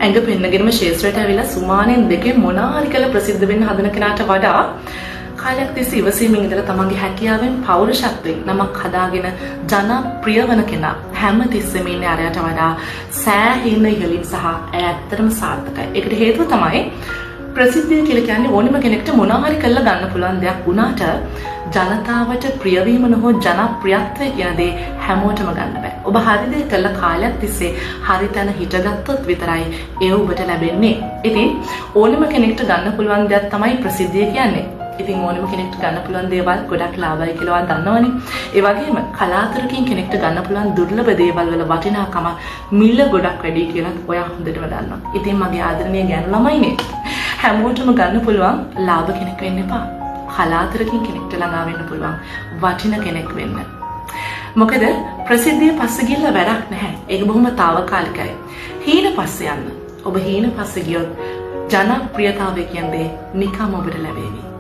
ඇඟ පෙන්නගෙනම ශේෂ්ත්‍රයට ඇවිල්ලා සුමානෙන් දෙකේ මොනාරි කළ ප්‍රසිද්ධ වෙන්න හදන කෙනාට වඩා කාලයක් තිස්සේ ඉවසීමෙන් ඉඳලා තමන්ගේ හැකියාවෙන් පෞරුෂත්වයෙන් නමක් හදාගෙන ජනප්‍රිය වන කෙනා හැම තිස්සෙම ඉන්නේ අරයට වඩා සෑහෙන ඉහළින් සහ ඇත්තටම සාර්ථකයි. ඒකට හේතුව තමයි ප්‍රසිද්ධිය කියලා කියන්නේ ඕනම කෙනෙක්ට මොනවා හරි කරලා ගන්න පුළුවන් දෙයක් වුණාට ජනතාවට ප්‍රිය වීම නොහො ජනප්‍රියත්වය කියන දේ හැමෝටම ගන්න බෑ. ඔබ හරි දේ කළ කාලයක් තිස්සේ හරි තැන හිටගත්තොත් විතරයි ඒ ඔබට ලැබෙන්නේ. ඉතින් ඕනම කෙනෙක්ට ගන්න පුළුවන් දෙයක් තමයි ප්‍රසිද්ධිය කියන්නේ. ඉතින් ඕනම කෙනෙක්ට ගන්න පුළුවන් දේවල් ගොඩක් ලාභයි කියලා දන්නවනේ. ඒ වගේම කලාතුරකින් කෙනෙක්ට ගන්න පුළුවන් දුර්ලභ දේවල් වල වටිනාකම මිල ගොඩක් වැඩි කියලා ඔයා හොඳටම දන්නවා. ඉතින් මගේ ආදරණීය ගෑනු ළමයිනේ හැමෝටම ගන්න පුළුවන් ලාභ කෙනෙක් වෙන්න එපා. කලාතුරකින් කෙනෙක්ට ළඟා වෙන්න පුළුවන් වටින කෙනෙක් වෙන්න. මොකද ප්‍රසිද්ධිය පස්සේ ගිහලා වැඩක් නැහැ. ඒක බොහොම తాවකාලිකයි. හීන පස්සේ යන්න. ඔබ හීන පස්සේ ගියොත් ජනප්‍රියතාවය කියන්නේ නිකම් ඔබට ලැබෙවි.